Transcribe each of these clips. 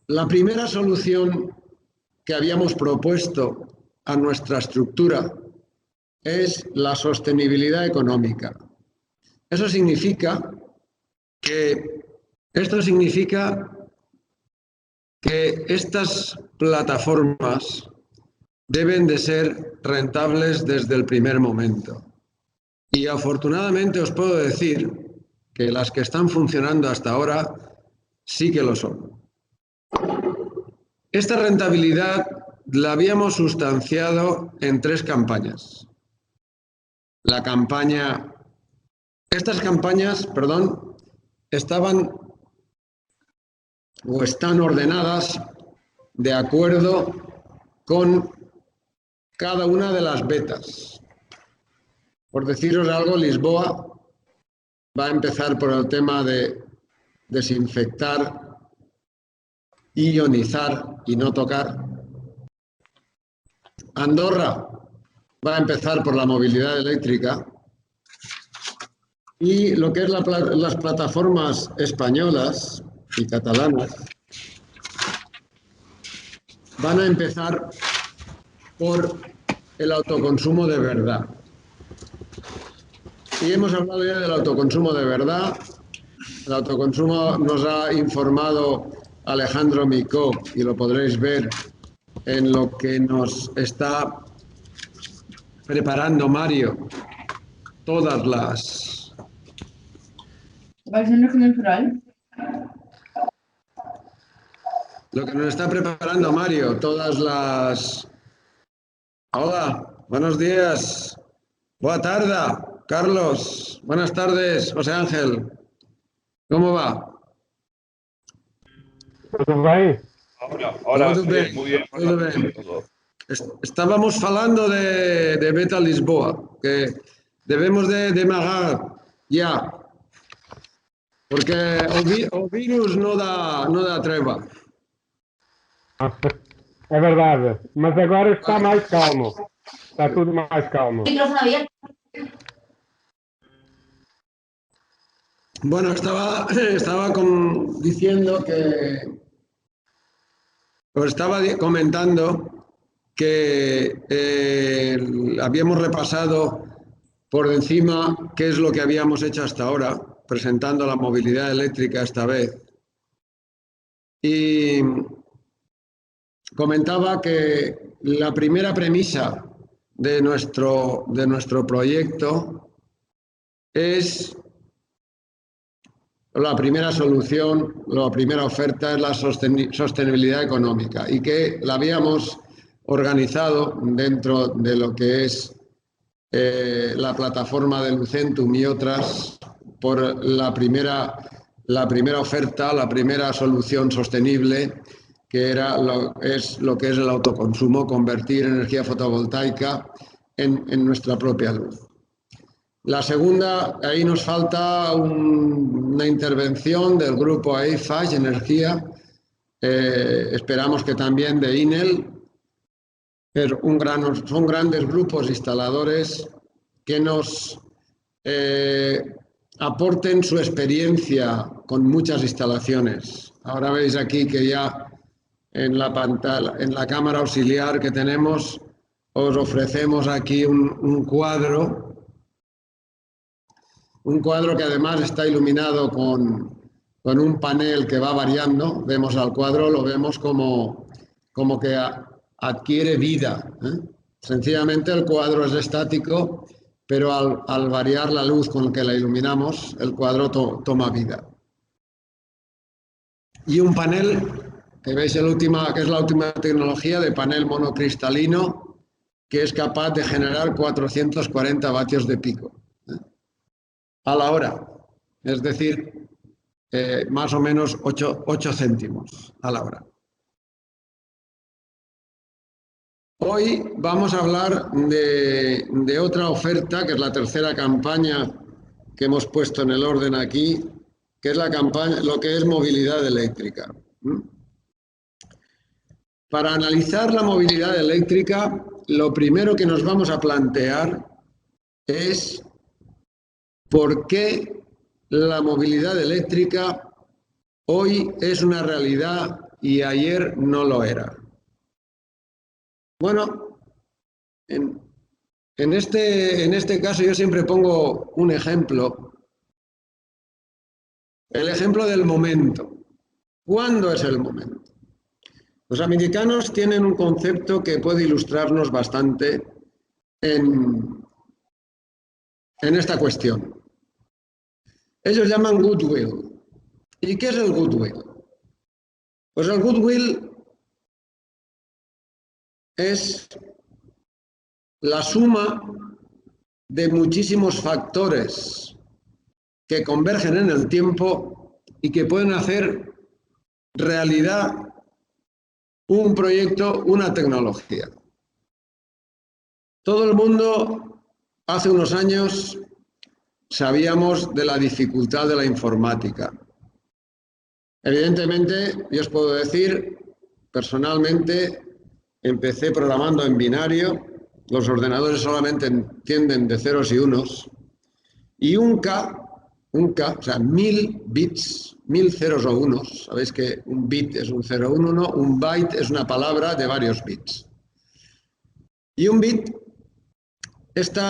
La primera solución que habíamos propuesto a nuestra estructura es la sostenibilidad económica. Esto significa que estas plataformas deben de ser rentables desde el primer momento. Y afortunadamente os puedo decir que las que están funcionando hasta ahora sí que lo son. Esta rentabilidad la habíamos sustanciado en 3 campañas. Estas campañas, estaban o están ordenadas de acuerdo con cada una de las betas. Por deciros algo, Lisboa va a empezar por el tema de desinfectar, ionizar y no tocar. Andorra va a empezar por la movilidad eléctrica. Y lo que es las plataformas españolas y catalanas van a empezar por el autoconsumo de verdad. Y hemos hablado ya del autoconsumo de verdad. El autoconsumo nos ha informado Alejandro Micó y lo podréis ver en lo que nos está preparando Mario. Todas las... ¿Vais en régimen natural? Lo que nos está preparando Mario, todas las... Hola, buenos días. Buena tarde, Carlos. Buenas tardes, José Ángel. ¿Cómo va? ¿Todo bien? Ahora Todo sí, bien, muy bien. todo bien. Estábamos hablando de Beta Lisboa, que debemos de demagar ya, porque el virus no dá treva. É verdade, mas agora está mais calmo. Está tudo mais calmo. Bueno, estaba diciendo que... Os estaba comentando que habíamos repasado por encima qué es lo que habíamos hecho hasta ahora, presentando la movilidad eléctrica esta vez. Y comentaba que la primera premisa de nuestro proyecto es la primera solución, la primera oferta es la sostenibilidad económica y que la habíamos organizado dentro de lo que es la plataforma de Lucentum y otras por la primera oferta, la primera solución sostenible, que era lo que es el autoconsumo, convertir energía fotovoltaica en nuestra propia luz. La segunda, ahí nos falta una intervención del grupo Eiffage Energía, esperamos que también de Enel, pero son grandes grupos instaladores que nos aporten su experiencia con muchas instalaciones. Ahora veis aquí que ya en la pantalla, en la cámara auxiliar que tenemos, os ofrecemos aquí un cuadro que además está iluminado con un panel que va variando. Vemos al cuadro, lo vemos como que adquiere vida, ¿eh? Sencillamente el cuadro es estático, pero al variar la luz con que la iluminamos, el cuadro toma vida. Y un panel, que veis que es la última tecnología de panel monocristalino, que es capaz de generar 440 vatios de pico a la hora, es decir, más o menos 8 céntimos a la hora. Hoy vamos a hablar de otra oferta, que es la tercera campaña que hemos puesto en el orden aquí, que es la campaña, lo que es movilidad eléctrica. Para analizar la movilidad eléctrica, lo primero que nos vamos a plantear es por qué la movilidad eléctrica hoy es una realidad y ayer no lo era. Bueno, en este caso yo siempre pongo un ejemplo, el ejemplo del momento. ¿Cuándo es el momento? Los americanos tienen un concepto que puede ilustrarnos bastante en esta cuestión. Ellos llaman goodwill. ¿Y qué es el goodwill? Pues el goodwill es la suma de muchísimos factores que convergen en el tiempo y que pueden hacer realidad un proyecto, una tecnología. Todo el mundo hace unos años sabíamos de la dificultad de la informática. Evidentemente, yo os puedo decir, personalmente, empecé programando en binario, los ordenadores solamente entienden de ceros y unos, y un K, o sea, 1000 bits, 1000 ceros o unos, sabéis que un bit es un 0 o un 1, un byte es una palabra de varios bits. Y un bit, este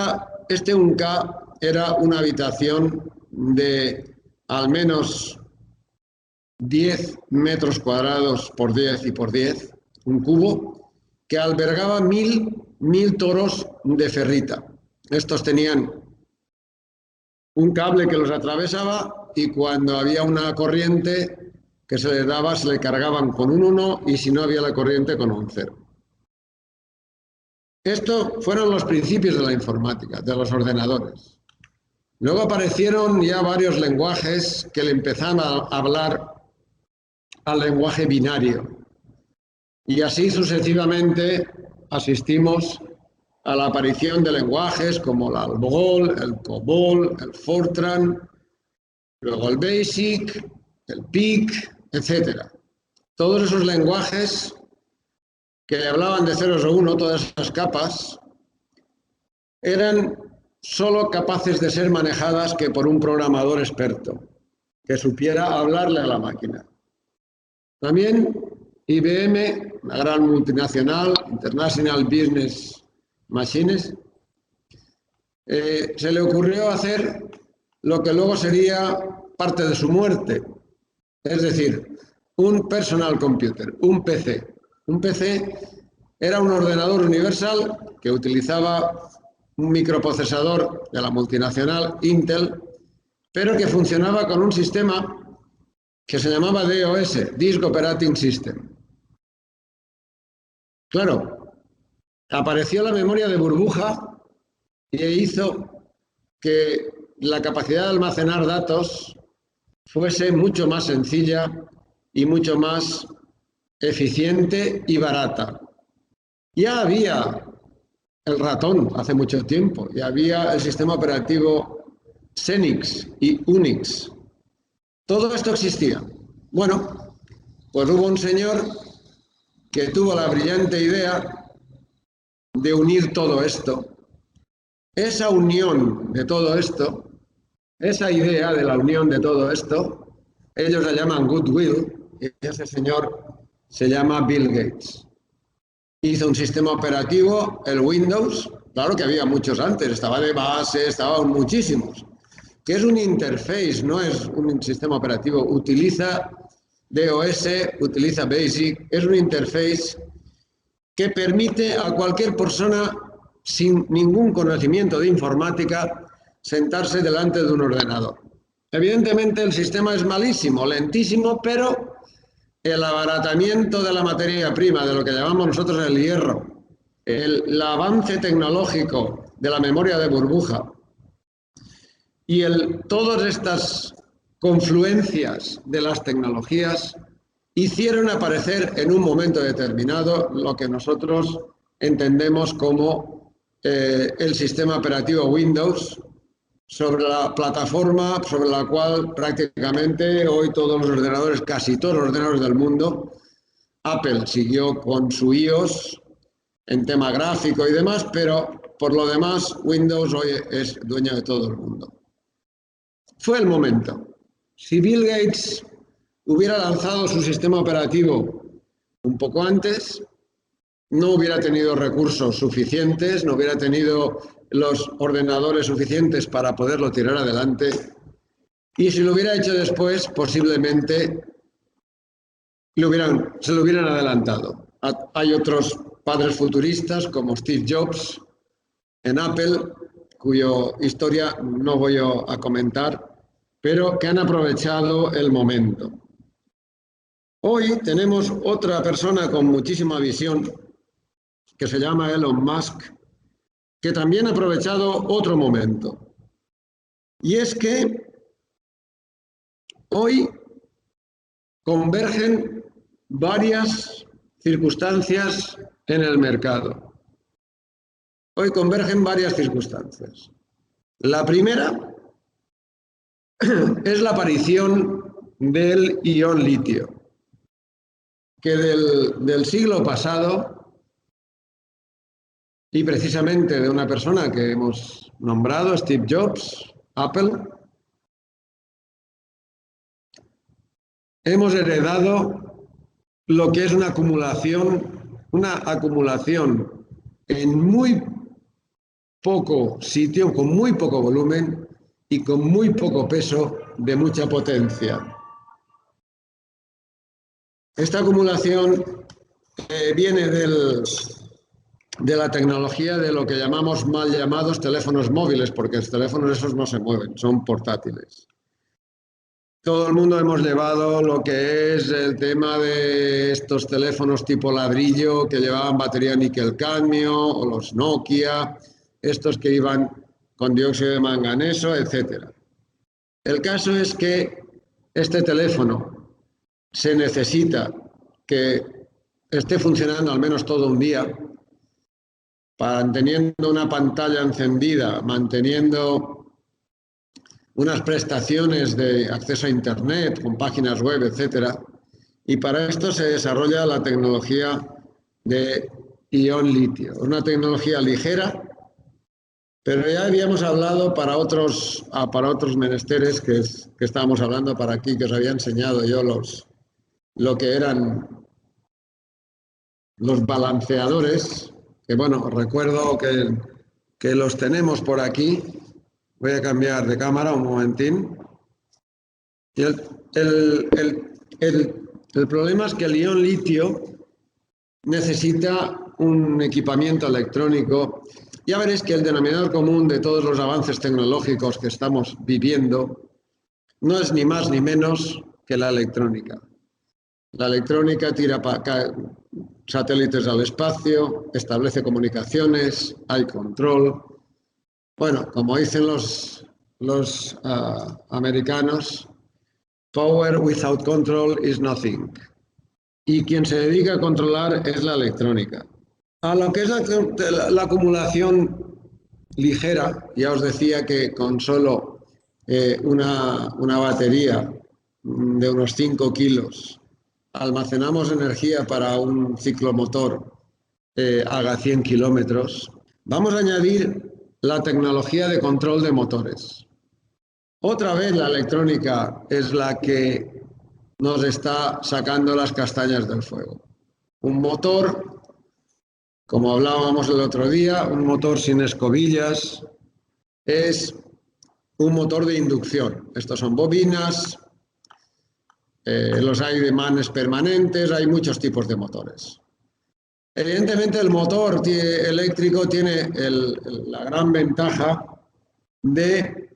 1K era una habitación de al menos 10 metros cuadrados por 10 y por 10, un cubo, que albergaba 1000 toros de ferrita. Estos tenían un cable que los atravesaba y cuando había una corriente que se les daba, se le cargaban con un 1 y si no había la corriente con un 0. Estos fueron los principios de la informática, de los ordenadores. Luego aparecieron ya varios lenguajes que le empezaron a hablar al lenguaje binario. Y así sucesivamente asistimos a la aparición de lenguajes como el ALGOL, el COBOL, el FORTRAN, luego el BASIC, el PIC, etc. Todos esos lenguajes que hablaban de ceros o uno, todas esas capas, eran solo capaces de ser manejadas que por un programador experto, que supiera hablarle a la máquina. También IBM, una gran multinacional, International Business Machines, se le ocurrió hacer lo que luego sería parte de su muerte, es decir, un personal computer, un PC. Un PC era un ordenador universal que utilizaba un microprocesador de la multinacional Intel, pero que funcionaba con un sistema que se llamaba DOS, Disk Operating System. Claro, apareció la memoria de burbuja y hizo que la capacidad de almacenar datos fuese mucho más sencilla y mucho más eficiente y barata. Ya había el ratón hace mucho tiempo, ya había el sistema operativo Xenix y Unix. Todo esto existía. Bueno, pues hubo un señor que tuvo la brillante idea de unir todo esto. Esa unión de todo esto, esa idea de la unión de todo esto, ellos la llaman goodwill, y ese señor se llama Bill Gates. Hizo un sistema operativo, el Windows, claro que había muchos antes, estaba de base, estaban muchísimos, que es un interface, no es un sistema operativo, utiliza DOS, utiliza BASIC, es un interface que permite a cualquier persona sin ningún conocimiento de informática sentarse delante de un ordenador. Evidentemente el sistema es malísimo, lentísimo, pero el abaratamiento de la materia prima, de lo que llamamos nosotros el hierro, el avance tecnológico de la memoria de burbuja y todas estas confluencias de las tecnologías hicieron aparecer en un momento determinado lo que nosotros entendemos como el sistema operativo Windows, sobre la plataforma sobre la cual prácticamente hoy todos los ordenadores, casi todos los ordenadores del mundo, Apple siguió con su iOS en tema gráfico y demás, pero por lo demás Windows hoy es dueño de todo el mundo. Fue el momento. Si Bill Gates hubiera lanzado su sistema operativo un poco antes, no hubiera tenido recursos suficientes, no hubiera tenido los ordenadores suficientes para poderlo tirar adelante, y si lo hubiera hecho después, posiblemente se lo hubieran adelantado. Hay otros padres futuristas como Steve Jobs en Apple, cuya historia no voy a comentar, pero que han aprovechado el momento. Hoy tenemos otra persona con muchísima visión, que se llama Elon Musk, que también ha aprovechado otro momento. Y es que hoy convergen varias circunstancias en el mercado. Hoy convergen varias circunstancias. La primera es la aparición del ion litio, que del siglo pasado, y precisamente de una persona que hemos nombrado, Steve Jobs, Apple, hemos heredado lo que es una acumulación en muy poco sitio, con muy poco volumen y con muy poco peso de mucha potencia. Esta acumulación viene de la tecnología de lo que llamamos mal llamados teléfonos móviles, porque los teléfonos esos no se mueven, son portátiles. Todo el mundo hemos llevado lo que es el tema de estos teléfonos tipo ladrillo que llevaban batería níquel-cadmio, o los Nokia, estos que iban con dióxido de manganeso, etc. El caso es que este teléfono se necesita que esté funcionando al menos todo un día, manteniendo una pantalla encendida, manteniendo unas prestaciones de acceso a Internet, con páginas web, etc. Y para esto se desarrolla la tecnología de ion litio, una tecnología ligera, pero ya habíamos hablado para otros menesteres que estábamos hablando para aquí, que os había enseñado yo lo que eran los balanceadores, que bueno, recuerdo que los tenemos por aquí. Voy a cambiar de cámara un momentín. Y el problema es que el ion litio necesita un equipamiento electrónico. Ya veréis que el denominador común de todos los avances tecnológicos que estamos viviendo no es ni más ni menos que la electrónica. La electrónica tira satélites al espacio, establece comunicaciones, hay control. Bueno, como dicen los americanos, power without control is nothing. Y quien se dedica a controlar es la electrónica. A lo que es la acumulación ligera, ya os decía que con solo una batería de unos 5 kilos almacenamos energía para un ciclomotor haga 100 kilómetros. Vamos a añadir la tecnología de control de motores. Otra vez la electrónica es la que nos está sacando las castañas del fuego. Un motor, como hablábamos el otro día, un motor sin escobillas, es un motor de inducción. Estos son bobinas, los hay de imanes permanentes, hay muchos tipos de motores. Evidentemente el motor eléctrico tiene la gran ventaja de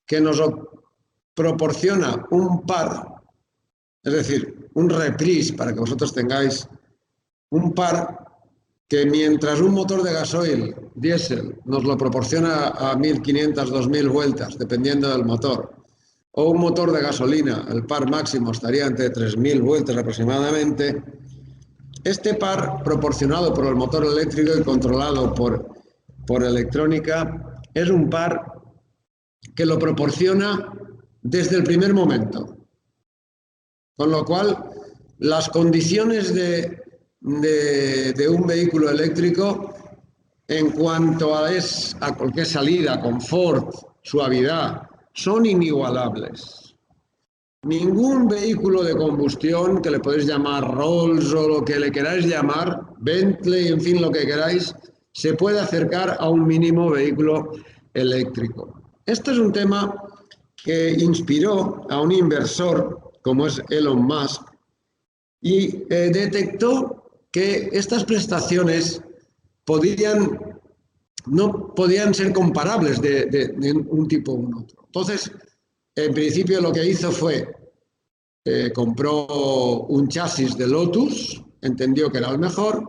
que nos proporciona un par, es decir, un reprise, para que vosotros tengáis un par que mientras un motor de gasoil, diésel, nos lo proporciona a 1500, 2000 vueltas, dependiendo del motor, o un motor de gasolina, el par máximo estaría entre 3000 vueltas aproximadamente. Este par, proporcionado por el motor eléctrico y controlado por electrónica, es un par que lo proporciona desde el primer momento. Con lo cual, las condiciones de un vehículo eléctrico, en cuanto a cualquier salida, confort, suavidad, son inigualables. ningún vehículo de combustión, que le podéis llamar Rolls o lo que le queráis llamar, Bentley, en fin, lo que queráis, se puede acercar a un mínimo vehículo eléctrico. Esto es un tema que inspiró a un inversor como es Elon Musk y detectó que estas prestaciones no podían ser comparables de un tipo a un otro. Entonces, en principio lo que hizo fue compró un chasis de Lotus, entendió que era el mejor,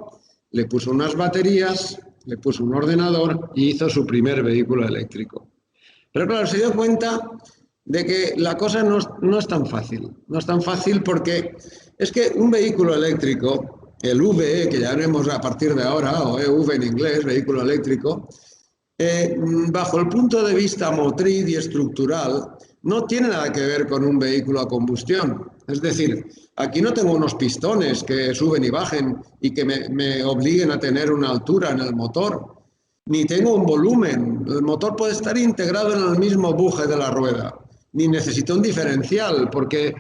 le puso unas baterías, le puso un ordenador y hizo su primer vehículo eléctrico. Pero claro, se dio cuenta de que la cosa no es tan fácil. No es tan fácil porque es que un vehículo eléctrico, el VE, que llamaremos a partir de ahora, o EV en inglés, vehículo eléctrico, bajo el punto de vista motriz y estructural, no tiene nada que ver con un vehículo a combustión. Es decir, aquí no tengo unos pistones que suben y bajen y que me obliguen a tener una altura en el motor, ni tengo un volumen. El motor puede estar integrado en el mismo buje de la rueda, ni necesito un diferencial, porque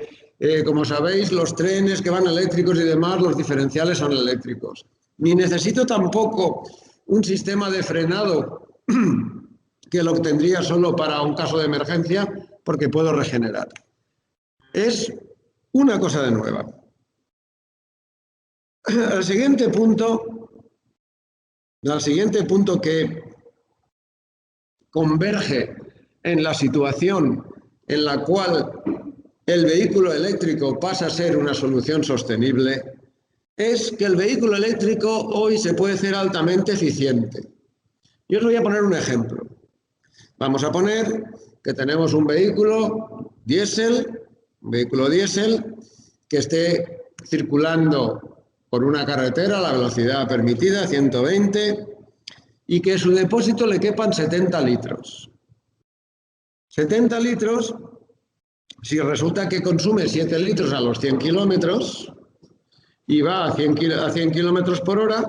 como sabéis, los trenes que van eléctricos y demás, los diferenciales son eléctricos. Ni necesito tampoco un sistema de frenado que lo tendría solo para un caso de emergencia, porque puedo regenerar. Es una cosa de nueva. El siguiente punto que converge en la situación en la cual el vehículo eléctrico pasa a ser una solución sostenible es que el vehículo eléctrico hoy se puede hacer altamente eficiente. Yo os voy a poner un ejemplo. Vamos a poner que tenemos un vehículo diésel que esté circulando por una carretera a la velocidad permitida, 120, y que en su depósito le quepan 70 litros. 70 litros, si resulta que consume 7 litros a los 100 kilómetros y va a 100 kilómetros por hora,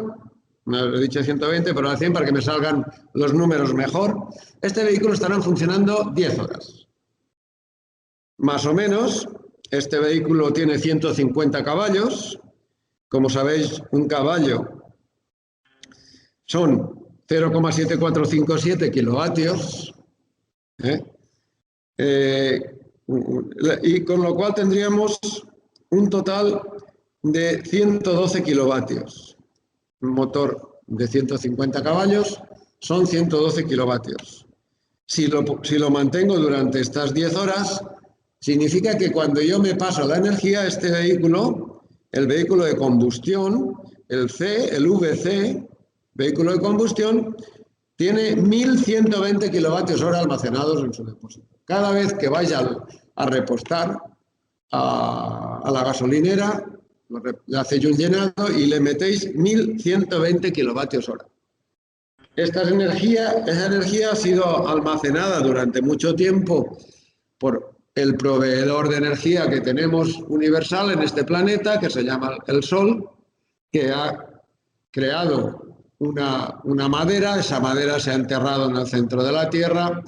me he dicho 120, pero a 100 para que me salgan los números mejor, este vehículo estará funcionando 10 horas. Más o menos, este vehículo tiene 150 caballos. Como sabéis, un caballo son 0,7457 kilovatios. Y con lo cual tendríamos un total de 112 kilovatios. Un motor de 150 caballos son 112 kilovatios. Si lo mantengo durante estas 10 horas, significa que cuando yo me paso la energía a este vehículo, el vehículo de combustión, el VC, vehículo de combustión, tiene 1.120 kilovatios hora almacenados en su depósito. Cada vez que vaya a repostar a la gasolinera, le hacéis un llenado y le metéis 1.120 kilovatios hora. Esa energía ha sido almacenada durante mucho tiempo por el proveedor de energía que tenemos universal en este planeta, que se llama el Sol, que ha creado una madera. Esa madera se ha enterrado en el centro de la Tierra,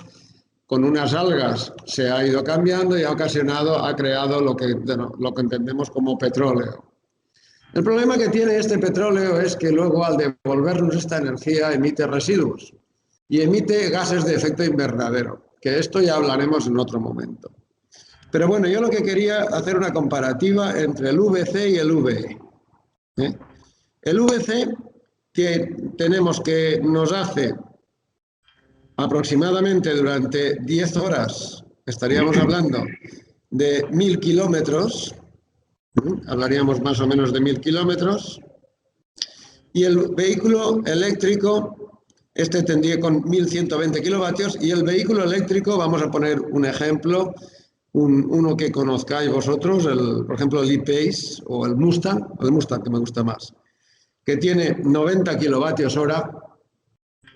con unas algas se ha ido cambiando y ha creado lo que entendemos como petróleo. El problema que tiene este petróleo es que luego, al devolvernos esta energía, emite residuos y emite gases de efecto invernadero, que esto ya hablaremos en otro momento. Pero bueno, yo lo que quería hacer una comparativa entre el VC y el VE. El VC que nos hace aproximadamente durante 10 horas, estaríamos hablando de 1.000 kilómetros, hablaríamos más o menos de 1.000 kilómetros, y el vehículo eléctrico, este tendría con 1.120 kilovatios, y el vehículo eléctrico, vamos a poner un ejemplo, uno que conozcáis vosotros, por ejemplo el E-Pace o el Mustang que me gusta más, que tiene 90 kilovatios hora,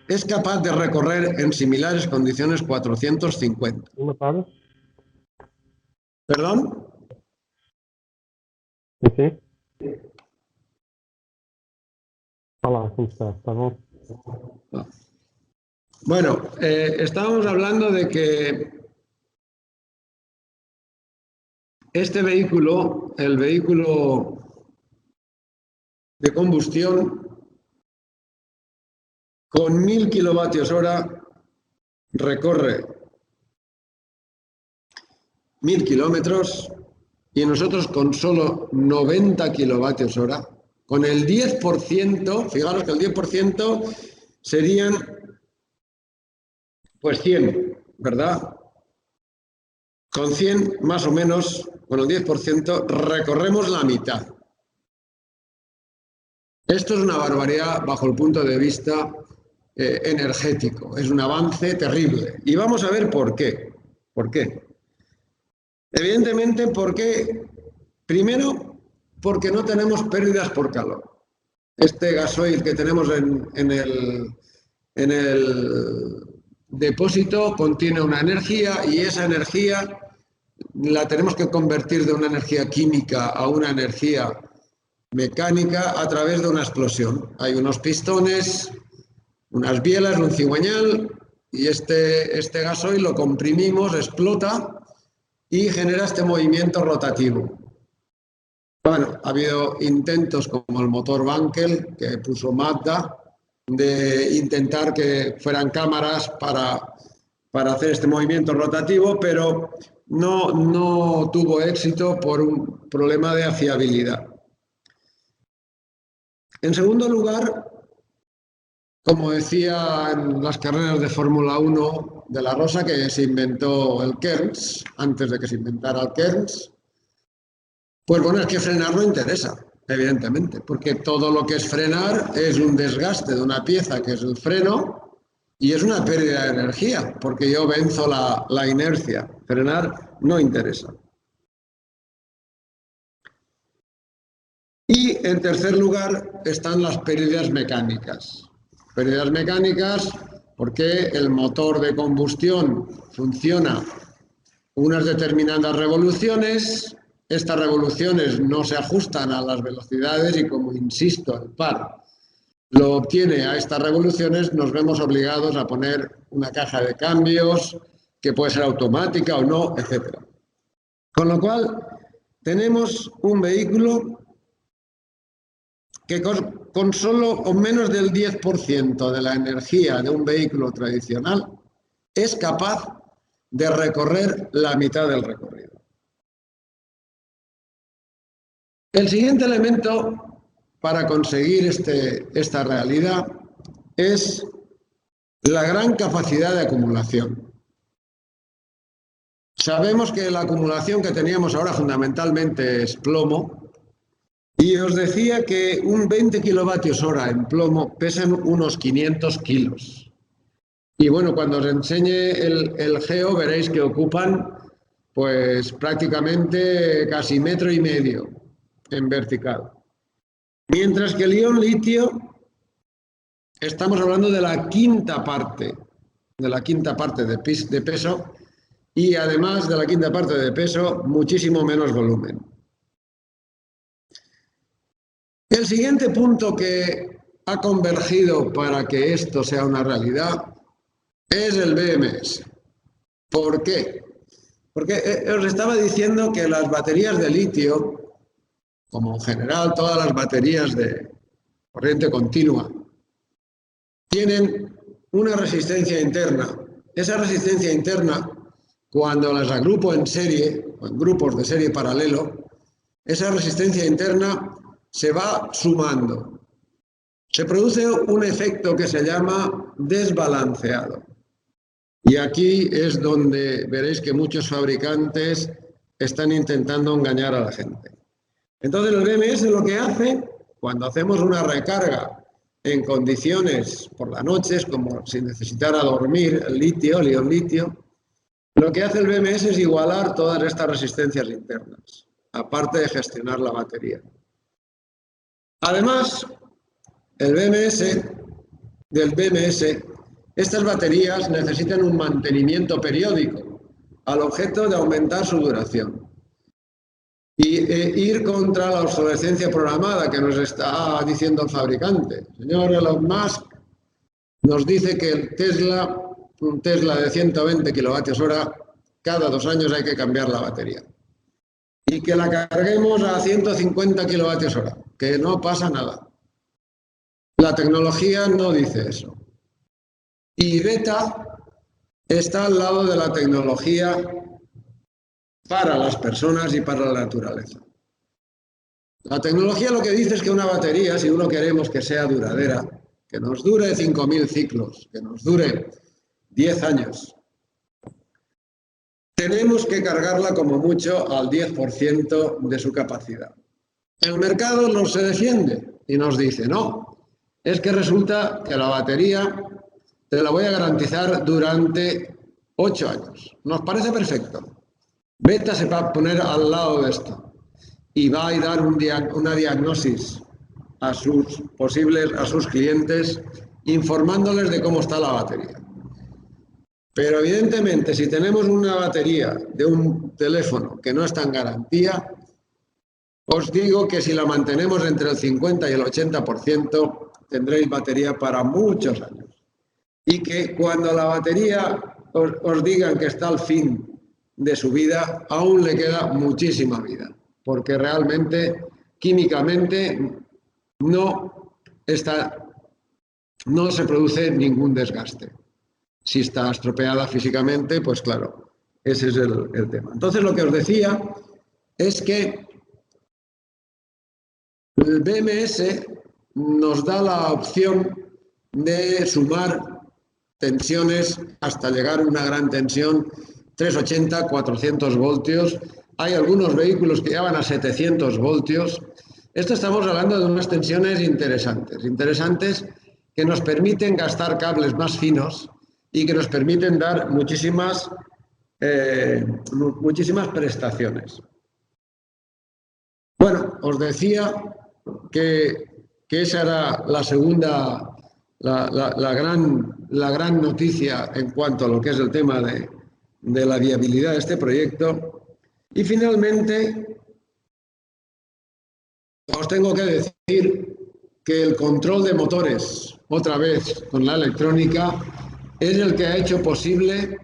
es capaz de recorrer en similares condiciones 450. ¿Me pagas? ¿Perdón? Sí. Hola, ¿cómo estás? ¿Está bom? Bueno, estábamos hablando de que este vehículo, el vehículo de combustión, con 1000 kilovatios hora recorre 1000 kilómetros y nosotros con solo 90 kilovatios hora, con el 10%, fijaros que el 10% serían pues 100, ¿verdad? Con 100 más o menos, con el 10% recorremos la mitad. Esto es una barbaridad bajo el punto de vista energético, es un avance terrible. Y vamos a ver por qué. ¿Por qué? Evidentemente, primero, porque no tenemos pérdidas por calor. Este gasoil que tenemos en el depósito contiene una energía y esa energía la tenemos que convertir de una energía química a una energía mecánica a través de una explosión. Hay unos pistones, unas bielas, un cigüeñal y este gasoil lo comprimimos, explota y genera este movimiento rotativo. Bueno, ha habido intentos como el motor Wankel que puso Mazda de intentar que fueran cámaras para hacer este movimiento rotativo, pero no tuvo éxito por un problema de fiabilidad. En segundo lugar, como decía en las carreras de Fórmula 1 de la Rosa, que se inventó el Kearns, antes de que se inventara el Kearns, pues bueno, es que frenar no interesa, evidentemente, porque todo lo que es frenar es un desgaste de una pieza que es el freno y es una pérdida de energía, porque yo venzo la inercia. Frenar no interesa. Y en tercer lugar están las pérdidas mecánicas. Pérdidas mecánicas porque el motor de combustión funciona unas determinadas revoluciones, estas revoluciones no se ajustan a las velocidades y, como insisto, el par lo obtiene a estas revoluciones, nos vemos obligados a poner una caja de cambios que puede ser automática o no, etc. Con lo cual, tenemos un vehículo que con solo o menos del 10% de la energía de un vehículo tradicional es capaz de recorrer la mitad del recorrido. El siguiente elemento para conseguir esta realidad es la gran capacidad de acumulación. Sabemos que la acumulación que teníamos ahora fundamentalmente es plomo, y os decía que un 20 kilovatios hora en plomo pesan unos 500 kilos. Y bueno, cuando os enseñe el geo veréis que ocupan pues prácticamente casi 1,5 metros en vertical. Mientras que el ion litio, estamos hablando de la quinta parte de peso, y además de la quinta parte de peso, muchísimo menos volumen. El siguiente punto que ha convergido para que esto sea una realidad es el BMS. ¿Por qué? Porque os estaba diciendo que las baterías de litio, como en general todas las baterías de corriente continua, tienen una resistencia interna. Esa resistencia interna, cuando las agrupo en serie, o en grupos de serie paralelo, esa resistencia interna se va sumando. Se produce un efecto que se llama desbalanceado. Y aquí es donde veréis que muchos fabricantes están intentando engañar a la gente. Entonces el BMS lo que hace, cuando hacemos una recarga en condiciones por la noche, es como si necesitara dormir el ion litio, lo que hace el BMS es igualar todas estas resistencias internas, aparte de gestionar la batería. Además, del BMS, estas baterías necesitan un mantenimiento periódico al objeto de aumentar su duración y ir contra la obsolescencia programada que nos está diciendo el fabricante. El señor Elon Musk nos dice que un Tesla de 120 kilovatios hora, cada 2 años hay que cambiar la batería. y que la carguemos a 150 kilovatios hora, que no pasa nada. La tecnología no dice eso. Y beta está al lado de la tecnología para las personas y para la naturaleza. La tecnología lo que dice es que una batería, si uno queremos que sea duradera, que nos dure 5.000 ciclos, que nos dure 10 años, tenemos que cargarla como mucho al 10% de su capacidad. El mercado no se defiende y nos dice, no, es que resulta que la batería te la voy a garantizar durante 8 años. Nos parece perfecto. Beta se va a poner al lado de esto y va a dar una diagnosis a sus clientes, informándoles de cómo está la batería. Pero evidentemente, si tenemos una batería de un teléfono que no está en garantía, os digo que si la mantenemos entre el 50 y el 80%, tendréis batería para muchos años. Y que cuando la batería os digan que está al fin de su vida, aún le queda muchísima vida, porque realmente, químicamente, no se produce ningún desgaste. Si está estropeada físicamente, pues claro, ese es el tema. Entonces, lo que os decía es que el BMS nos da la opción de sumar tensiones hasta llegar a una gran tensión, 380, 400 voltios. Hay algunos vehículos que llevan a 700 voltios. Esto estamos hablando de unas tensiones interesantes que nos permiten gastar cables más finos y que nos permiten dar muchísimas prestaciones. Bueno, os decía que esa era la segunda, la gran noticia en cuanto a lo que es el tema de la viabilidad de este proyecto. Y finalmente, os tengo que decir que el control de motores, otra vez con la electrónica, es el que ha hecho posible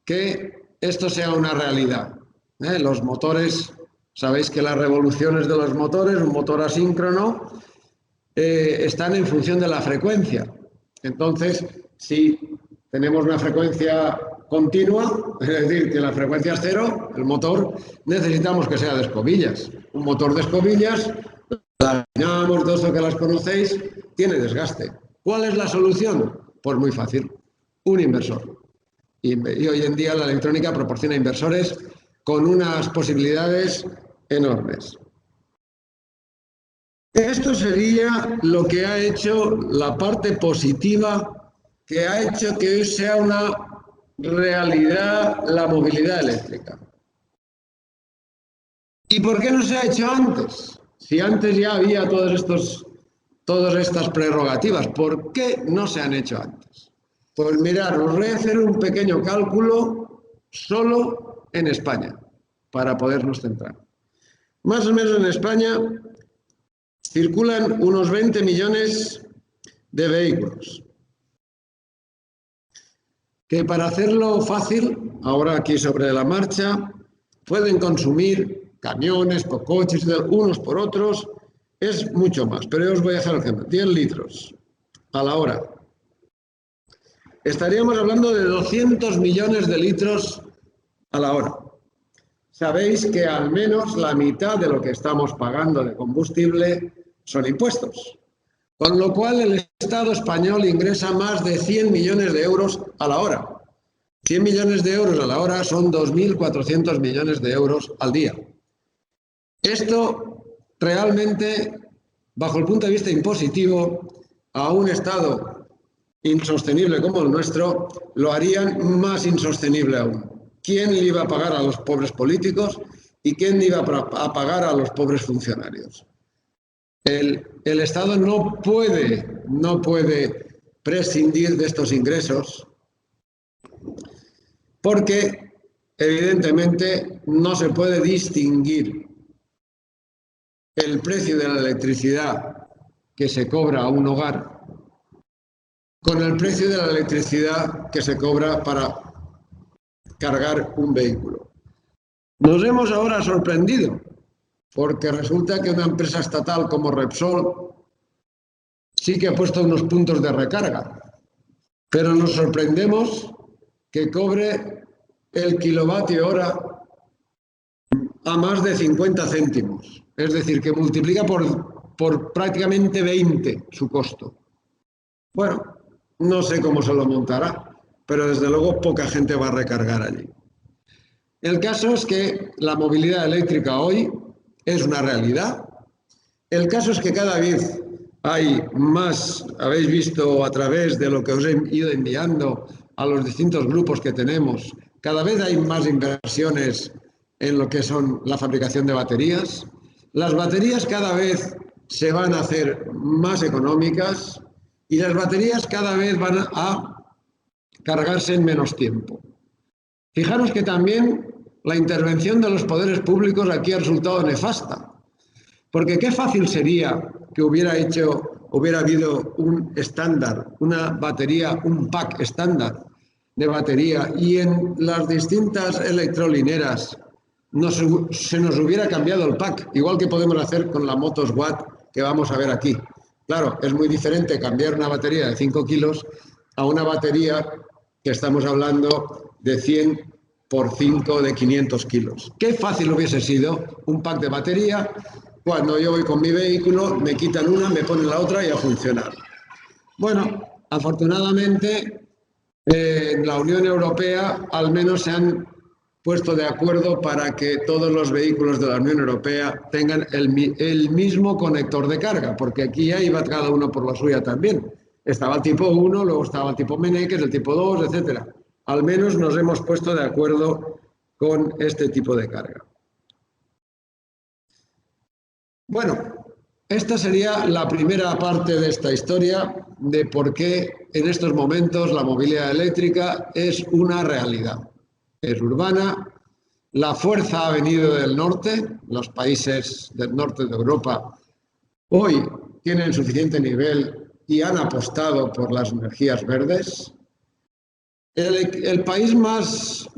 que esto sea una realidad. Los motores, sabéis que las revoluciones de los motores, un motor asíncrono, están en función de la frecuencia. Entonces, si tenemos una frecuencia continua, es decir, que la frecuencia es cero, el motor necesitamos que sea de escobillas. Un motor de escobillas, las llamamos dos que las conocéis, tiene desgaste. ¿Cuál es la solución? Pues muy fácil, un inversor. Y hoy en día la electrónica proporciona inversores con unas posibilidades enormes. Esto sería lo que ha hecho la parte positiva, que ha hecho que hoy sea una realidad la movilidad eléctrica. ¿Y por qué no se ha hecho antes? Si antes ya había todas estas prerrogativas, ¿por qué no se han hecho antes? Pues mirad, os voy a hacer un pequeño cálculo solo en España, para podernos centrar. Más o menos en España circulan unos 20 millones de vehículos, que para hacerlo fácil, ahora aquí sobre la marcha, pueden consumir camiones, coches, unos por otros, es mucho más, pero yo os voy a dejar el ejemplo, 10 litros a la hora. Estaríamos hablando de 200 millones de litros a la hora. Sabéis que al menos la mitad de lo que estamos pagando de combustible son impuestos, con lo cual el Estado español ingresa más de 100 millones de euros a la hora. 100 millones de euros a la hora son 2.400 millones de euros al día. Esto realmente, bajo el punto de vista impositivo, a un Estado insostenible como el nuestro, lo harían más insostenible aún. ¿Quién le iba a pagar a los pobres políticos y quién le iba a pagar a los pobres funcionarios? El Estado no puede prescindir de estos ingresos porque, evidentemente, no se puede distinguir el precio de la electricidad que se cobra a un hogar con el precio de la electricidad que se cobra para cargar un vehículo. Nos hemos ahora sorprendido, porque resulta que una empresa estatal como Repsol sí que ha puesto unos puntos de recarga, pero nos sorprendemos que cobre el kilovatio hora a más de 50 céntimos, es decir, que multiplica por prácticamente 20 su costo. Bueno, no sé cómo se lo montará, pero desde luego poca gente va a recargar allí. El caso es que la movilidad eléctrica hoy es una realidad. El caso es que cada vez hay más, habéis visto a través de lo que os he ido enviando a los distintos grupos que tenemos, cada vez hay más inversiones en lo que son la fabricación de baterías. Las baterías cada vez se van a hacer más económicas y las baterías cada vez van a cargarse en menos tiempo. Fijaros que también la intervención de los poderes públicos aquí ha resultado nefasta, porque qué fácil sería que hubiera habido un estándar, una batería, un pack estándar de batería y en las distintas electrolineras se nos hubiera cambiado el pack, igual que podemos hacer con la Motos Watt que vamos a ver aquí. Claro, es muy diferente cambiar una batería de 5 kilos a una batería que estamos hablando de 100 por 5 de 500 kilos. Qué fácil hubiese sido un pack de batería. Cuando yo voy con mi vehículo, me quitan una, me ponen la otra y a funcionar. Bueno, afortunadamente en la Unión Europea al menos se han puesto de acuerdo para que todos los vehículos de la Unión Europea tengan el mismo conector de carga, porque aquí ya iba cada uno por la suya también. Estaba el tipo 1, luego estaba el tipo Meneques, el tipo 2, etc. Al menos nos hemos puesto de acuerdo con este tipo de carga. Bueno, esta sería la primera parte de esta historia de por qué en estos momentos la movilidad eléctrica es una realidad. Es urbana, la fuerza ha venido del norte, los países del norte de Europa hoy tienen suficiente nivel y han apostado por las energías verdes. El país más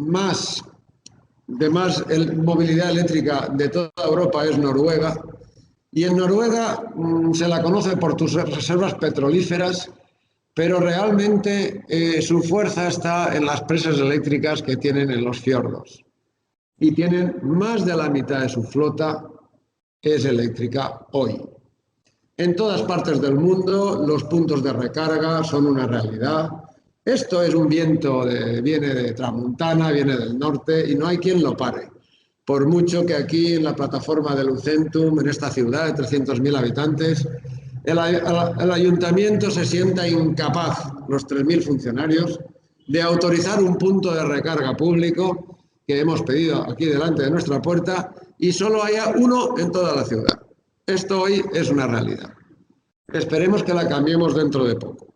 movilidad eléctrica de toda Europa es Noruega, y en Noruega se la conoce por sus reservas petrolíferas, pero realmente su fuerza está en las presas eléctricas que tienen en los fiordos. Y tienen más de la mitad de su flota es eléctrica hoy. En todas partes del mundo los puntos de recarga son una realidad. Esto es un viento, viene de tramontana, viene del norte y no hay quien lo pare. Por mucho que aquí en la plataforma de Lucentum, en esta ciudad de 300.000 habitantes, el ayuntamiento se sienta incapaz, los 3.000 funcionarios, de autorizar un punto de recarga público que hemos pedido aquí delante de nuestra puerta y solo haya uno en toda la ciudad. Esto hoy es una realidad. Esperemos que la cambiemos dentro de poco.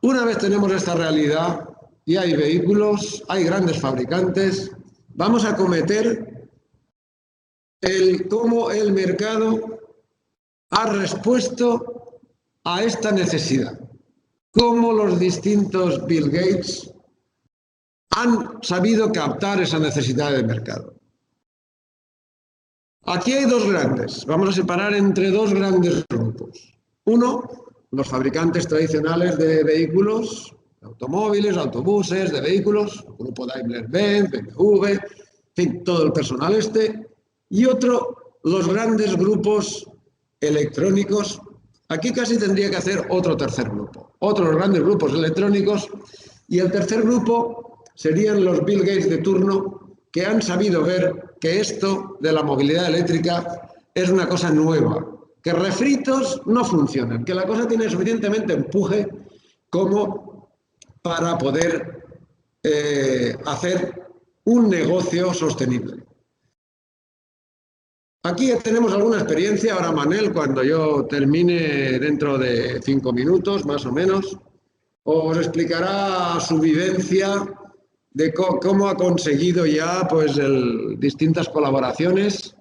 Una vez tenemos esta realidad y hay vehículos, hay grandes fabricantes, vamos a cometer cómo el mercado ha respuesto a esta necesidad, cómo los distintos Bill Gates han sabido captar esa necesidad de mercado. Aquí hay dos grandes, vamos a separar entre dos grandes grupos. Uno, los fabricantes tradicionales de vehículos, de automóviles, autobuses, de vehículos, el grupo Daimler-Benz, BMW, en fin, todo el personal este. Y otro, los grandes grupos electrónicos. Aquí casi tendría que hacer otro tercer grupo. Otros grandes grupos electrónicos. Y el tercer grupo serían los Bill Gates de turno, que han sabido ver que esto de la movilidad eléctrica es una cosa nueva, que refritos no funcionan, que la cosa tiene suficientemente empuje como para poder hacer un negocio sostenible. Aquí tenemos alguna experiencia. Ahora Manel, cuando yo termine dentro de 5 minutos, más o menos, os explicará su vivencia de cómo ha conseguido ya pues, distintas colaboraciones.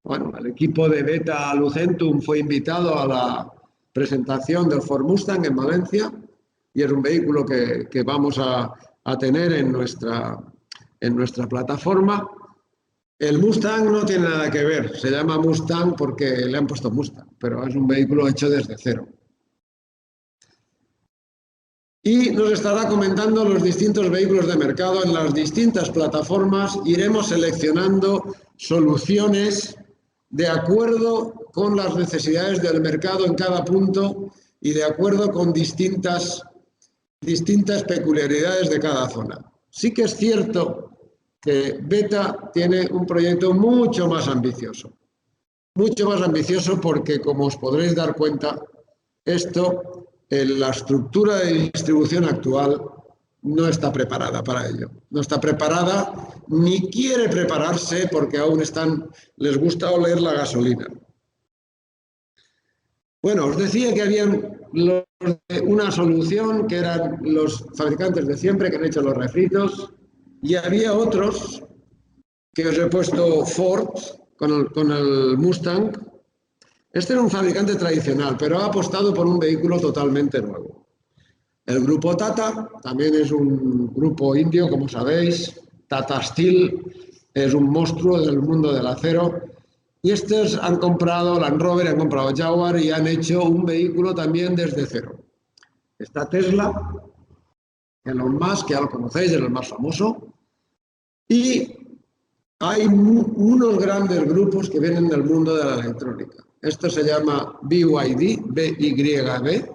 Bueno, el equipo de Beta Lucentum fue invitado a la presentación del Ford Mustang en Valencia y es un vehículo que vamos a tener en nuestra plataforma. El Mustang no tiene nada que ver, se llama Mustang porque le han puesto Mustang, pero es un vehículo hecho desde cero. Y nos estará comentando los distintos vehículos de mercado en las distintas plataformas. Iremos seleccionando soluciones de acuerdo con las necesidades del mercado en cada punto y de acuerdo con distintas peculiaridades de cada zona. Sí que es cierto que Beta tiene un proyecto mucho más ambicioso porque, como os podréis dar cuenta, esto, la estructura de distribución actual no está preparada para ello. No está preparada ni quiere prepararse porque aún les gusta oler la gasolina. Bueno, os decía que habían una solución que eran los fabricantes de siempre que han hecho los refritos, y había otros que os he puesto Ford con el Mustang. Este era un fabricante tradicional, pero ha apostado por un vehículo totalmente nuevo. El grupo Tata también es un grupo indio, como sabéis. Tata Steel es un monstruo del mundo del acero. Y estos han comprado Land Rover, han comprado Jaguar y han hecho un vehículo también desde cero. Está Tesla, Elon Musk, que ya lo conocéis, es el más famoso. Y hay unos grandes grupos que vienen del mundo de la electrónica. Esto se llama BYD, BYD.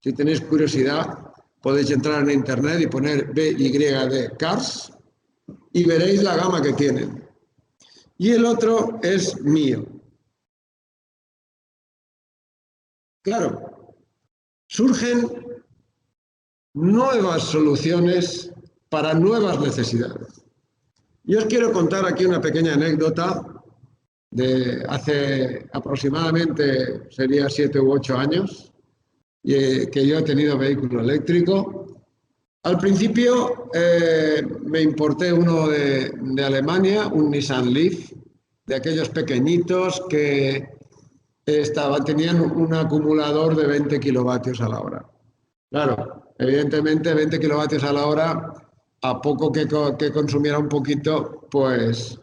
Si tenéis curiosidad, podéis entrar en internet y poner BYD Cars y veréis la gama que tienen. Y el otro es mío. Claro, surgen nuevas soluciones para nuevas necesidades. Yo os quiero contar aquí una pequeña anécdota de hace aproximadamente, sería 7 u 8 años, que yo he tenido vehículo eléctrico. Al principio me importé uno de Alemania, un Nissan Leaf, de aquellos pequeñitos que tenían un acumulador de 20 kilovatios a la hora. Claro, evidentemente 20 kilovatios a la hora, a poco que consumiera un poquito, pues,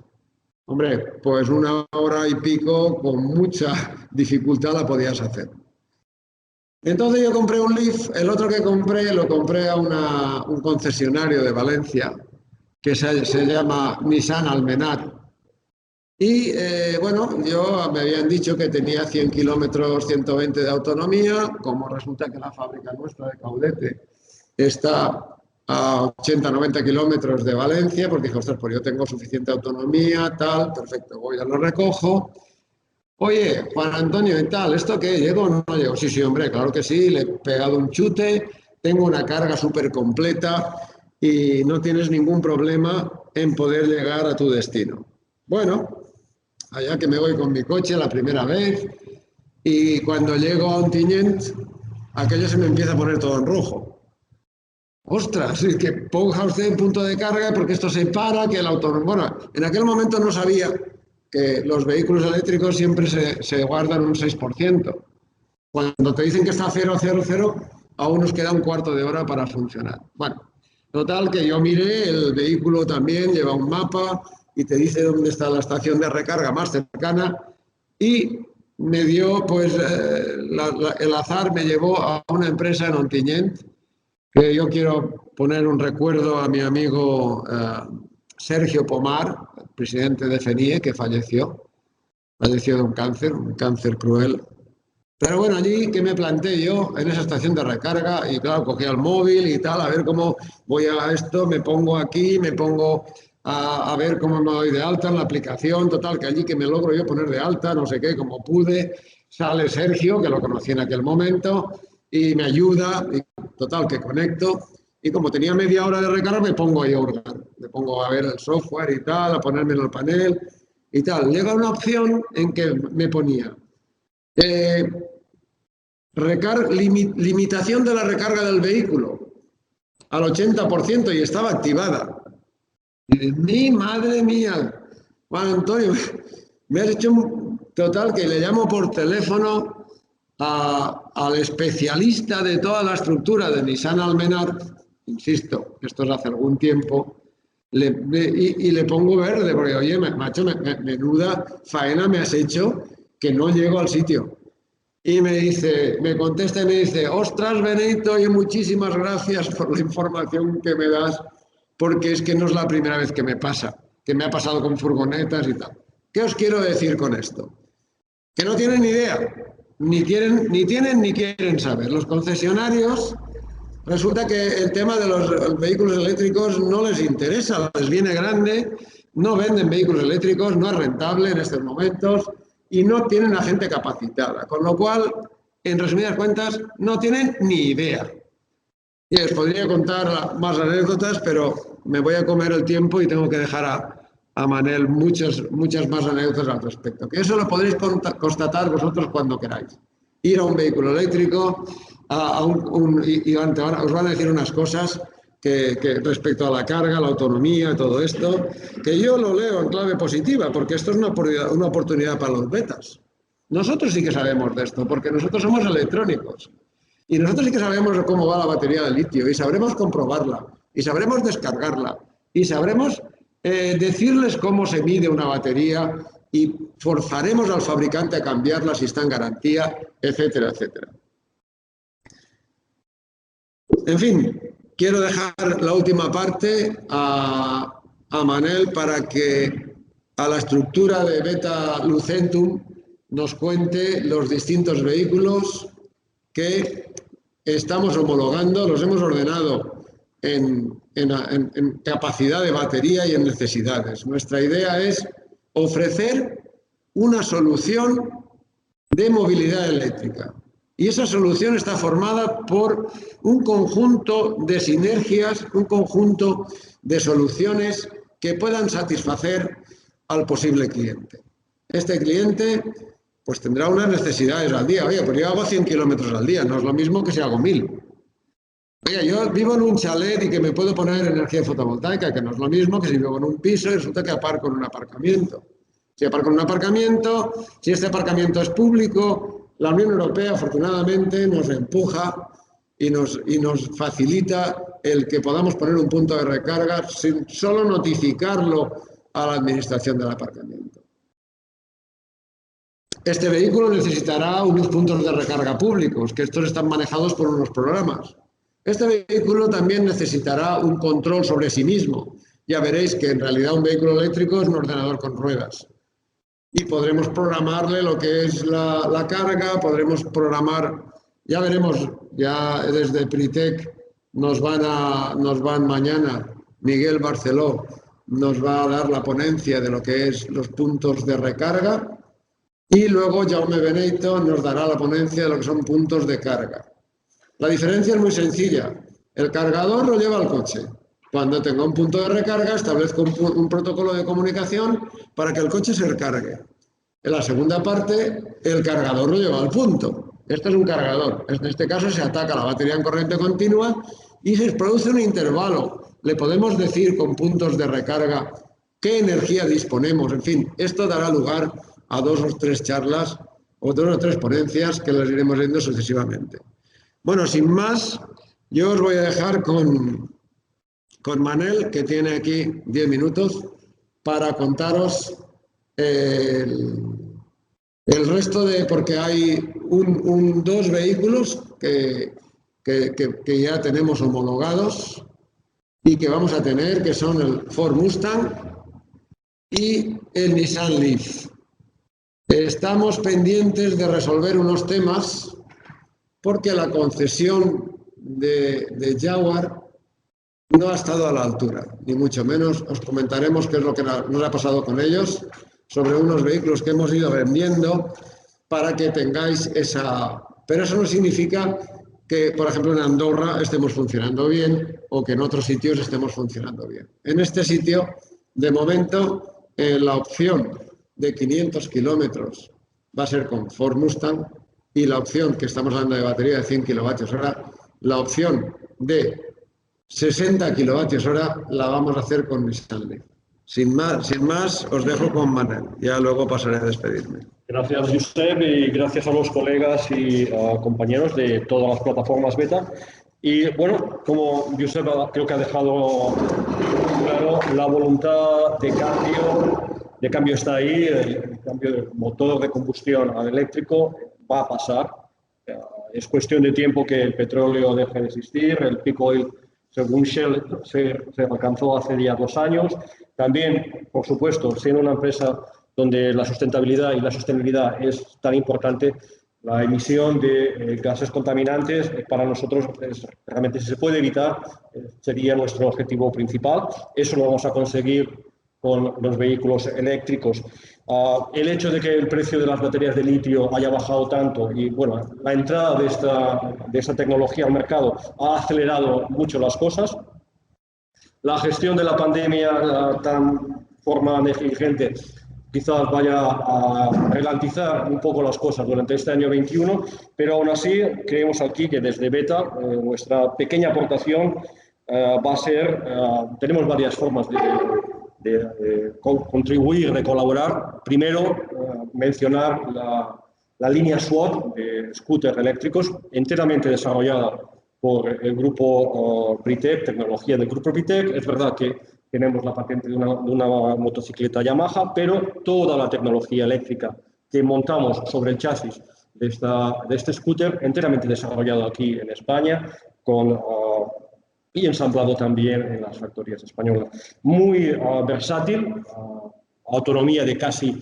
hombre, pues 1 hora y pico con mucha dificultad la podías hacer. Entonces yo compré un Leaf, el otro que compré lo compré a un concesionario de Valencia que se llama Nissan Almenar. Y bueno, me habían dicho que tenía 100 kilómetros, 120 de autonomía, como resulta que la fábrica nuestra de Caudete está a 80-90 kilómetros de Valencia, porque dije, ostras, pues yo tengo suficiente autonomía, tal, perfecto, voy a lo recojo. Oye, Juan Antonio, ¿y tal? ¿Esto qué? ¿Llego o no llego? Sí, sí, hombre, claro que sí, le he pegado un chute, tengo una carga súper completa y no tienes ningún problema en poder llegar a tu destino. Bueno, allá que me voy con mi coche la primera vez y cuando llego a Ontinyent, aquello se me empieza a poner todo en rojo. Ostras, es que ponga usted en punto de carga porque esto se para, que el autónomo... Bueno, en aquel momento no sabía que los vehículos eléctricos siempre se guardan un 6%. Cuando te dicen que está 000, aún nos queda un cuarto de hora para funcionar. Bueno, total que yo miré, el vehículo también lleva un mapa y te dice dónde está la estación de recarga más cercana y me dio, pues, el azar me llevó a una empresa en Ontinyent, que yo quiero poner un recuerdo a mi amigo Sergio Pomar, presidente de FENIE, que falleció de un cáncer cruel. Pero bueno, allí que me planté yo en esa estación de recarga y claro, cogía el móvil y tal, a ver cómo voy a esto, me pongo aquí, me pongo a ver cómo me doy de alta en la aplicación, total, que allí que me logro yo poner de alta, no sé qué, como pude, sale Sergio, que lo conocí en aquel momento, y me ayuda, y total, que conecto, y como tenía media hora de recarga, me pongo ahí a hurgar, me pongo a ver el software y tal, a ponerme en el panel y tal. Llega una opción en que me ponía limitación de la recarga del vehículo al 80% y estaba activada. Y mi madre mía, Juan Antonio, me has hecho un total que le llamo por teléfono al especialista de toda la estructura de Nissan Almenara, insisto, esto es hace algún tiempo, y le pongo verde, porque oye, macho, menuda faena me has hecho que no llego al sitio. Y me contesta y me dice, ostras, Benito, oye, muchísimas gracias por la información que me das, porque es que no es la primera vez que me pasa, que me ha pasado con furgonetas y tal. ¿Qué os quiero decir con esto? Que no tienen ni idea, ni tienen ni quieren saber. Los concesionarios, resulta que el tema de los vehículos eléctricos no les interesa, les viene grande, no venden vehículos eléctricos, no es rentable en estos momentos y no tienen a gente capacitada, con lo cual, en resumidas cuentas, no tienen ni idea. Y les podría contar más anécdotas, pero me voy a comer el tiempo y tengo que dejar a Manel muchas más anécdotas al respecto. Que eso lo podréis constatar vosotros cuando queráis. Ir a un vehículo eléctrico, y os van a decir unas cosas que respecto a la carga, la autonomía, todo esto, que yo lo leo en clave positiva, porque esto es una oportunidad para los betas. Nosotros sí que sabemos de esto, porque nosotros somos electrónicos. Y nosotros sí que sabemos cómo va la batería de litio, y sabremos comprobarla, y sabremos descargarla, y sabremos decirles cómo se mide una batería, y forzaremos al fabricante a cambiarla si está en garantía, etcétera, etcétera. En fin, quiero dejar la última parte a Manel para que a la estructura de Beta Lucentum nos cuente los distintos vehículos que estamos homologando, los hemos ordenado en capacidad de batería y en necesidades. Nuestra idea es ofrecer una solución de movilidad eléctrica. Y esa solución está formada por un conjunto de sinergias, un conjunto de soluciones que puedan satisfacer al posible cliente. Este cliente pues tendrá unas necesidades al día. Oye, pues yo hago 100 kilómetros al día, no es lo mismo que si hago 1000. Oye, yo vivo en un chalet y que me puedo poner energía fotovoltaica, que no es lo mismo que si vivo en un piso y resulta que aparco en un aparcamiento. Si aparco en un aparcamiento, si este aparcamiento es público, la Unión Europea afortunadamente nos empuja y nos facilita el que podamos poner un punto de recarga sin solo notificarlo a la administración del aparcamiento. Este vehículo necesitará unos puntos de recarga públicos, que estos están manejados por unos programas. Este vehículo también necesitará un control sobre sí mismo. Ya veréis que en realidad un vehículo eléctrico es un ordenador con ruedas. Y podremos programarle lo que es la carga, podremos programar, ya veremos, ya desde Pritec nos van mañana, Miguel Barceló nos va a dar la ponencia de lo que es los puntos de recarga y luego Jaume Benito nos dará la ponencia de lo que son puntos de carga. La diferencia es muy sencilla, el cargador lo lleva al coche. Cuando tenga un punto de recarga, establezco un protocolo de comunicación para que el coche se recargue. En la segunda parte, el cargador lo lleva al punto. Esto es un cargador. En este caso se ataca la batería en corriente continua y se produce un intervalo. Le podemos decir con puntos de recarga qué energía disponemos. En fin, esto dará lugar a 2 o 3 charlas o 2 o 3 ponencias que las iremos viendo sucesivamente. Bueno, sin más, yo os voy a dejar con Manel, que tiene aquí 10 minutos, para contaros el resto porque hay 2 vehículos que ya tenemos homologados y que vamos a tener, que son el Ford Mustang y el Nissan Leaf. Estamos pendientes de resolver unos temas porque la concesión de Jaguar no ha estado a la altura, ni mucho menos. Os comentaremos qué es lo que nos ha pasado con ellos, sobre unos vehículos que hemos ido vendiendo para que tengáis esa... Pero eso no significa que, por ejemplo, en Andorra estemos funcionando bien o que en otros sitios estemos funcionando bien. En este sitio, de momento, la opción de 500 kilómetros va a ser con Ford Mustang y la opción, que estamos hablando de batería de 100 kilovatios hora, la opción de 60 kilovatios hora la vamos a hacer con Nissan Leaf. Sin más, os dejo con Manel. Ya luego pasaré a despedirme. Gracias, Josep, y gracias a los colegas y compañeros de todas las plataformas beta. Y bueno, como Josep creo que ha dejado claro, la voluntad de cambio está ahí, el cambio del motor de combustión al eléctrico va a pasar. Es cuestión de tiempo que el petróleo deje de existir, el peak oil, según Shell, se alcanzó hace ya 2 años. También, por supuesto, siendo una empresa donde la sustentabilidad y la sostenibilidad es tan importante, la emisión de gases contaminantes para nosotros realmente, si se puede evitar, sería nuestro objetivo principal. Eso lo vamos a conseguir con los vehículos eléctricos. El hecho de que el precio de las baterías de litio haya bajado tanto y bueno, la entrada de esta tecnología al mercado ha acelerado mucho las cosas. La gestión de la pandemia tan forma negligente quizás vaya a ralentizar un poco las cosas durante este año 21, pero aún así creemos aquí que desde Beta nuestra pequeña aportación va a ser, tenemos varias formas de contribuir, de colaborar. Primero, mencionar la línea SWAT de scooters eléctricos, enteramente desarrollada por el grupo Britec, tecnología del grupo Britec. Es verdad que tenemos la patente de una motocicleta Yamaha, pero toda la tecnología eléctrica que montamos sobre el chasis de este scooter, enteramente desarrollado aquí en España, y ensamblado también en las factorías españolas. Muy versátil, autonomía de casi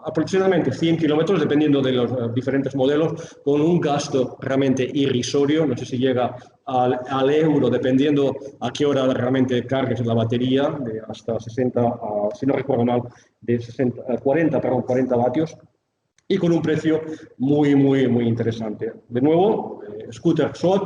aproximadamente 100 kilómetros, dependiendo de los diferentes modelos, con un gasto realmente irrisorio, no sé si llega al euro, dependiendo a qué hora realmente cargues la batería, de hasta 60, si no recuerdo mal, de 40 vatios, y con un precio muy, muy, muy interesante. De nuevo, scooter SWAT,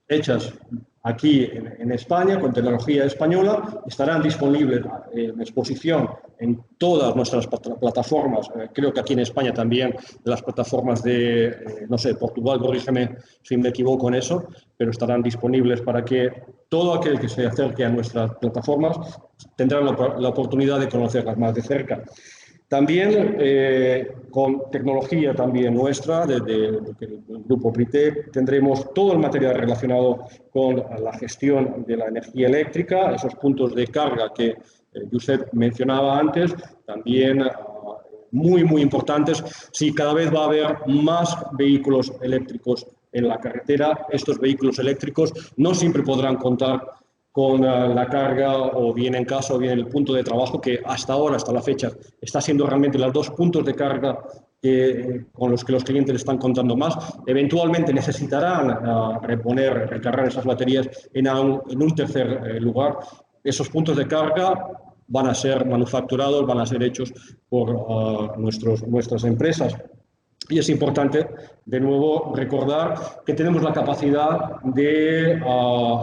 hechas aquí en España, con tecnología española, estarán disponibles en exposición en todas nuestras plataformas. Creo que aquí en España también, las plataformas de, no sé, Portugal, corrígeme si me equivoco en eso, pero estarán disponibles para que todo aquel que se acerque a nuestras plataformas tendrá la oportunidad de conocerlas más de cerca. También con tecnología también nuestra, del grupo Britec, tendremos todo el material relacionado con la gestión de la energía eléctrica, esos puntos de carga que Josep mencionaba antes, también muy, muy importantes. Sí, cada vez va a haber más vehículos eléctricos en la carretera. Estos vehículos eléctricos no siempre podrán contar con la carga o bien en casa o bien en el punto de trabajo, que hasta ahora, hasta la fecha, está siendo realmente los 2 puntos de carga con los que los clientes están contando más. Eventualmente necesitarán recargar esas baterías en un tercer lugar. Esos puntos de carga van a ser manufacturados, van a ser hechos por nuestras empresas. Y es importante, de nuevo, recordar que tenemos la capacidad de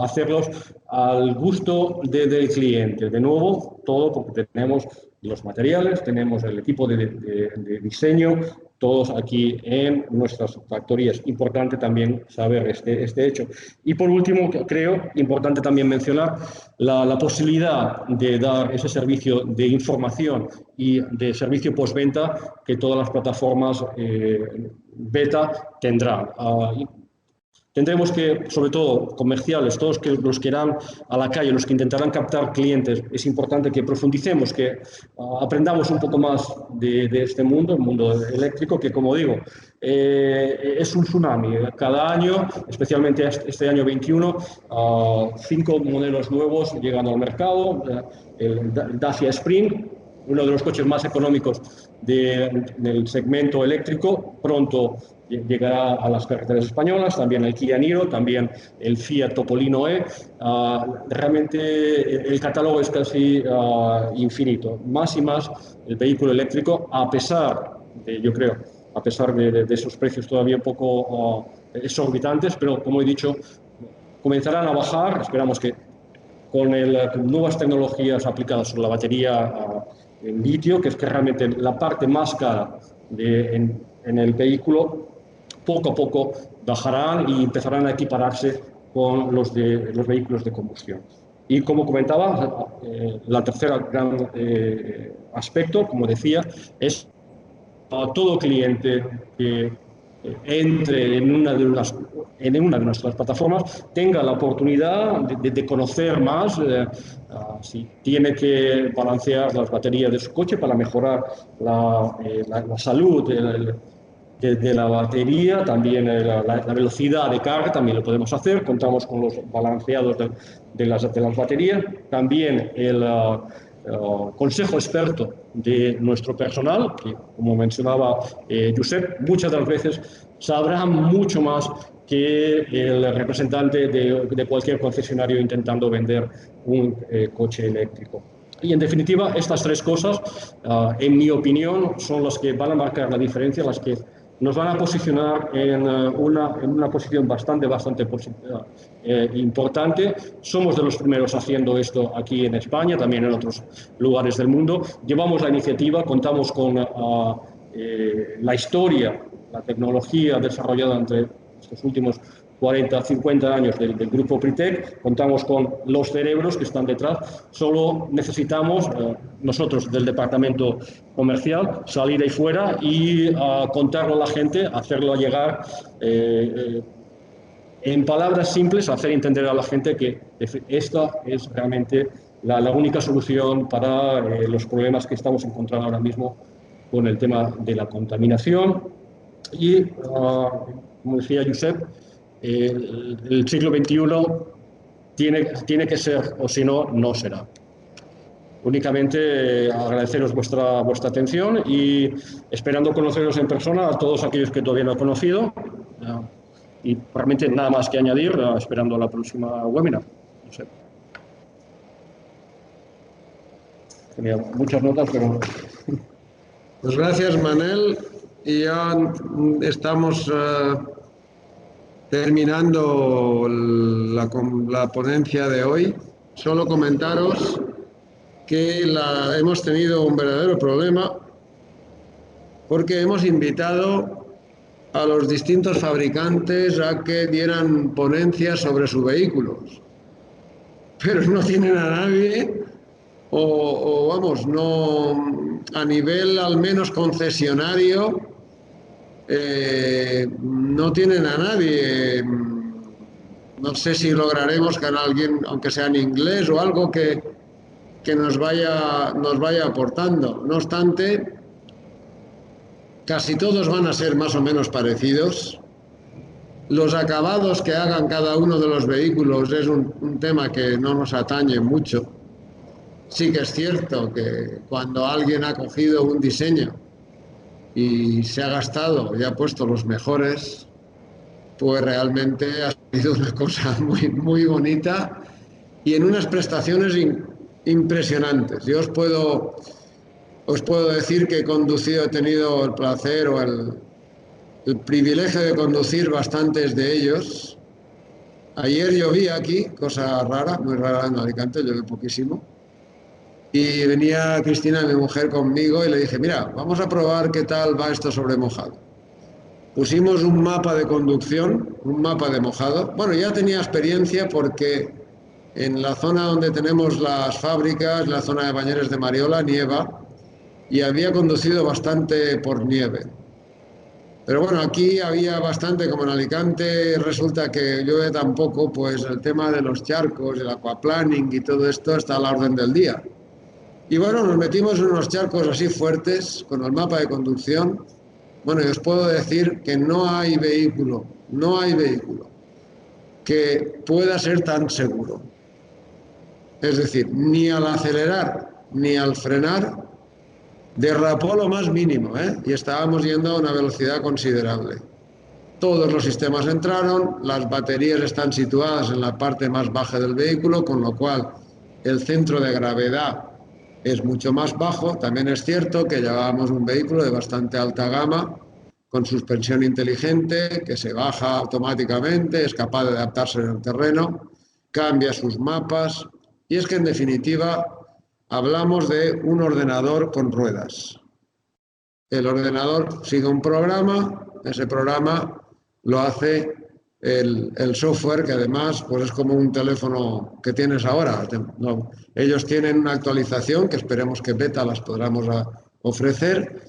hacerlos al gusto del cliente. De nuevo, todo porque tenemos los materiales, tenemos el equipo de diseño, todos aquí en nuestras factorías. Importante también saber este hecho. Y por último, creo importante también mencionar la posibilidad de dar ese servicio de información y de servicio postventa que todas las plataformas beta tendrán. Tendremos que, sobre todo comerciales, todos los que irán a la calle, los que intentarán captar clientes, es importante que profundicemos, que aprendamos un poco más de este mundo, el mundo eléctrico, que como digo, es un tsunami. Cada año, especialmente este año 21, 5 modelos nuevos llegan al mercado, el Dacia Spring, uno de los coches más económicos del segmento eléctrico, pronto llegará a las carreteras españolas, también el Kia Niro, también el Fiat Topolino E. Realmente el catálogo es casi infinito. Más y más el vehículo eléctrico, a pesar de, yo creo, a pesar de esos precios todavía un poco exorbitantes, pero como he dicho, comenzarán a bajar. Esperamos que con nuevas tecnologías aplicadas sobre la batería en litio, que es que realmente la parte más cara en el vehículo, poco a poco bajarán y empezarán a equipararse con los vehículos de combustión. Y como comentaba, la tercera gran aspecto, como decía, es a todo cliente que entre en una de nuestras plataformas tenga la oportunidad de conocer más si tiene que balancear las baterías de su coche para mejorar la salud de la batería, también la velocidad de carga también lo podemos hacer. Contamos con los balanceados de las baterías, también el consejo experto de nuestro personal, que como mencionaba Josep, muchas de las veces sabrá mucho más que el representante de cualquier concesionario intentando vender un coche eléctrico. Y en definitiva, estas tres cosas, en mi opinión, son las que van a marcar la diferencia, las que nos van a posicionar en una posición bastante importante. Somos de los primeros haciendo esto aquí en España, también en otros lugares del mundo. Llevamos la iniciativa, contamos con la historia, la tecnología desarrollada entre estos últimos 40, 50 años del grupo Pritec, contamos con los cerebros que están detrás, solo necesitamos, nosotros del departamento comercial, salir ahí fuera y contarlo a la gente, hacerlo llegar en palabras simples, hacer entender a la gente que esta es realmente la única solución para los problemas que estamos encontrando ahora mismo con el tema de la contaminación y, como decía Josep, el siglo XXI tiene que ser, o si no, no será. Únicamente agradeceros vuestra atención y esperando conoceros en persona a todos aquellos que todavía no he conocido. Y realmente nada más que añadir, esperando la próxima webinar. No sé. Tenía muchas notas, pero... Pues gracias, Manel. Y ya estamos terminando la ponencia de hoy. Solo comentaros que hemos tenido un verdadero problema porque hemos invitado a los distintos fabricantes a que dieran ponencias sobre sus vehículos, pero no tienen a nadie o vamos, no a nivel al menos concesionario, no tienen a nadie. No sé si lograremos que alguien, aunque sea en inglés o algo, que nos vaya aportando. No obstante, casi todos van a ser más o menos parecidos. Los acabados que hagan cada uno de los vehículos es un tema que no nos atañe mucho. Sí que es cierto que cuando alguien ha cogido un diseño y se ha gastado y ha puesto los mejores, pues realmente ha sido una cosa muy, muy bonita y en unas prestaciones impresionantes. Yo os puedo decir que he tenido el placer o el privilegio de conducir bastantes de ellos. Ayer lloví aquí, cosa rara, muy rara en Alicante, lloví poquísimo. Y venía Cristina, mi mujer, conmigo y le dije, mira, vamos a probar qué tal va esto sobre mojado. Pusimos un mapa de conducción, un mapa de mojado. Bueno, ya tenía experiencia porque en la zona donde tenemos las fábricas, la zona de Bañeres de Mariola, nieva, y había conducido bastante por nieve. Pero bueno, aquí había bastante, como en Alicante, resulta que llueve tan poco, pues el tema de los charcos, el aquaplaning y todo esto está a la orden del día. Y bueno, nos metimos en unos charcos así fuertes, con el mapa de conducción. Bueno, y os puedo decir que no hay vehículo que pueda ser tan seguro. Es decir, ni al acelerar ni al frenar derrapó lo más mínimo, y estábamos yendo a una velocidad considerable. Todos los sistemas entraron, las baterías están situadas en la parte más baja del vehículo, con lo cual el centro de gravedad es mucho más bajo. También es cierto que llevábamos un vehículo de bastante alta gama, con suspensión inteligente, que se baja automáticamente, es capaz de adaptarse en el terreno, cambia sus mapas, y es que en definitiva hablamos de un ordenador con ruedas. El ordenador sigue un programa, ese programa lo hace el software, que además pues es como un teléfono que tienes ahora. Ellos tienen una actualización que esperemos que beta las podamos ofrecer,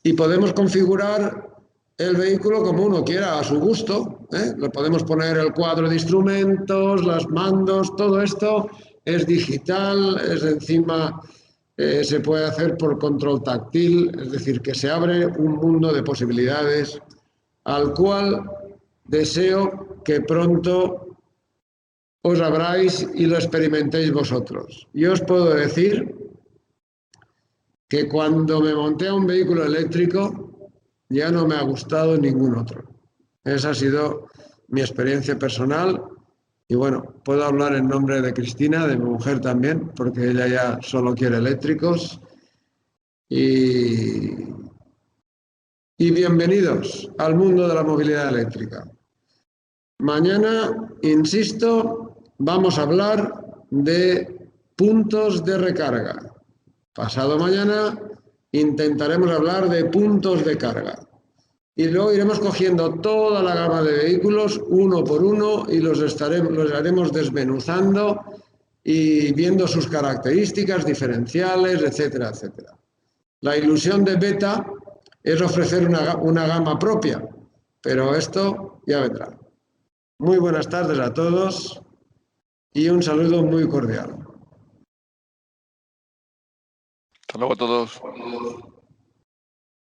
y podemos configurar el vehículo como uno quiera, a su gusto, ¿eh? Le podemos poner el cuadro de instrumentos, los mandos, todo esto es digital, es encima se puede hacer por control táctil, es decir, que se abre un mundo de posibilidades al cual deseo que pronto os abráis y lo experimentéis vosotros. Yo os puedo decir que cuando me monté a un vehículo eléctrico ya no me ha gustado ningún otro. Esa ha sido mi experiencia personal y bueno, puedo hablar en nombre de Cristina, de mi mujer también, porque ella ya solo quiere eléctricos y bienvenidos al mundo de la movilidad eléctrica. Mañana, insisto, vamos a hablar de puntos de recarga. Pasado mañana intentaremos hablar de puntos de carga. Y luego iremos cogiendo toda la gama de vehículos uno por uno y los haremos desmenuzando y viendo sus características diferenciales, etcétera, etcétera. La ilusión de Beta es ofrecer una gama propia, pero esto ya vendrá. Muy buenas tardes a todos y un saludo muy cordial. Hasta luego a todos.